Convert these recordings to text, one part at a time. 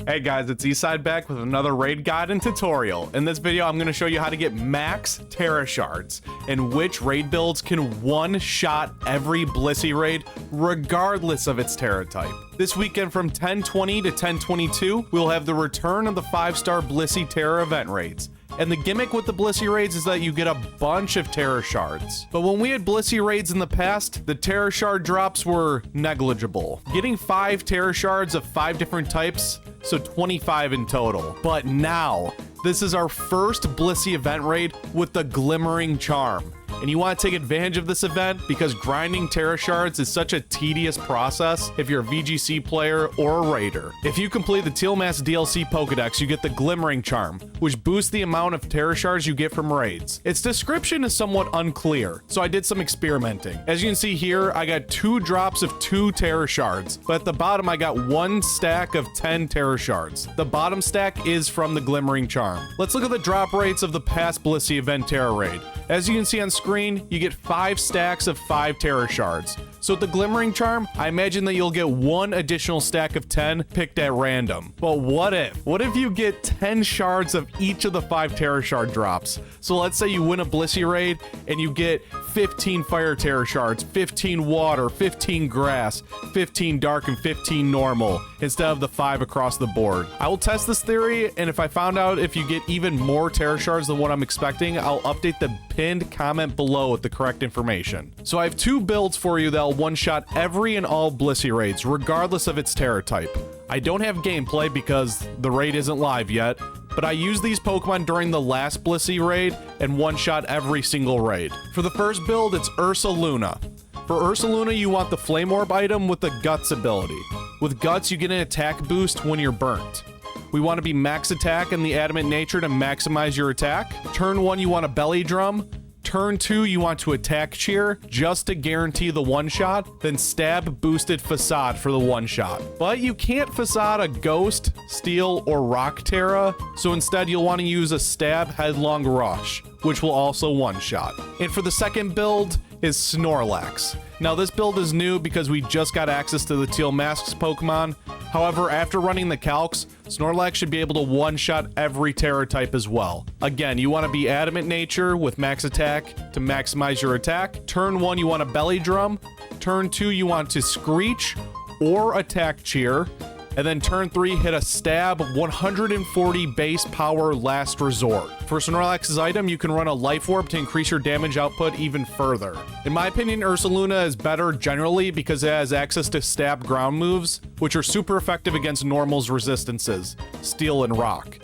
Hey guys, it's Eastside back with another raid guide and tutorial. In this video, I'm going to show you how to get max Tera Shards and which raid builds can one-shot every Blissey raid regardless of its Tera type. This weekend from 10/20 to 10/22, we'll have the return of the 5-star Blissey Tera Event Raids. And the gimmick with the Blissey Raids is that you get a bunch of Tera Shards. But when we had Blissey Raids in the past, the Tera Shard drops were negligible. Getting 5 Tera Shards of 5 different types, so 25 in total. But now, this is our first Blissey Event Raid with the Glimmering Charm. And you want to take advantage of this event because grinding Tera Shards is such a tedious process if you're a VGC player or a raider. If you complete the tealmask DLC Pokedex, you get the Glimmering Charm, which boosts the amount of Tera Shards you get from raids. Its description is somewhat unclear, so I did some experimenting. As you can see here, I got 2 drops of 2 Tera Shards, but at the bottom I got 1 stack of 10 Tera Shards. The bottom stack is from the Glimmering Charm. Let's look at the drop rates of the past Blissey Event Tera Raid. As you can see on screen, you get 5 stacks of 5 Tera Shards. So with the Glimmering Charm, I imagine that you'll get 1 additional stack of 10 picked at random. But what if? What if you get 10 shards of each of the 5 Tera Shard drops? So let's say you win a Blissey raid and you get 15 Fire Tera Shards, 15 Water, 15 Grass, 15 Dark, and 15 Normal, instead of the 5 across the board. I will test this theory, and if I found out if you get even more Tera Shards than what I'm expecting, I'll update the pinned comment below with the correct information. So I have 2 builds for you that'll one-shot every and all Blissey raids, regardless of its Tera type. I don't have gameplay because the raid isn't live yet, but I used these Pokemon during the last Blissey raid and one-shot every single raid. For the first build, it's Ursaluna. For Ursaluna, you want the Flame Orb item with the Guts ability. With Guts, you get an attack boost when you're burnt. We want to be max attack and the adamant nature to maximize your attack. Turn 1, you want a belly drum. Turn 2, you want to attack cheer just to guarantee the one-shot, then stab boosted facade for the one-shot. But you can't facade a ghost, steel, or rock Tera, so instead you'll want to use a stab headlong rush, which will also one-shot. And for the second build is Snorlax. Now this build is new because we just got access to the tealmask's Pokemon. However, after running the calcs, Snorlax should be able to one-shot every Tera type as well. Again, you want to be adamant nature with max attack to maximize your attack. Turn 1, you want a belly drum. Turn 2, you want to screech or attack cheer. And then turn 3, hit a stab, 140 base power last resort. For Snorlax's item, you can run a Life Orb to increase your damage output even further. In my opinion, Ursaluna is better generally because it has access to stab ground moves, which are super effective against Normal's resistances, Steel and Rock.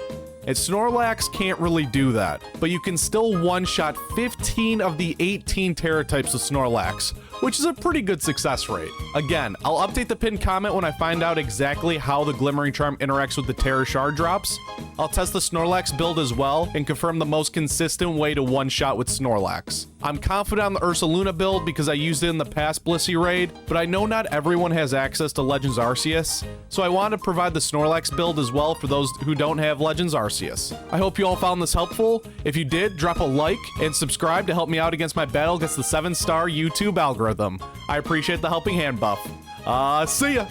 And Snorlax can't really do that, but you can still one-shot 15 of the 18 Tera types of Snorlax, which is a pretty good success rate. Again, I'll update the pinned comment when I find out exactly how the Glimmering Charm interacts with the Tera Shard drops. I'll test the Snorlax build as well and confirm the most consistent way to one-shot with Snorlax. I'm confident on the Ursaluna build because I used it in the past Blissey raid, but I know not everyone has access to Legends Arceus, so I wanted to provide the Snorlax build as well for those who don't have Legends Arceus. I hope you all found this helpful. If you did, drop a like and subscribe to help me out against my battle against the 7-star YouTube algorithm. I appreciate the helping hand buff. See ya!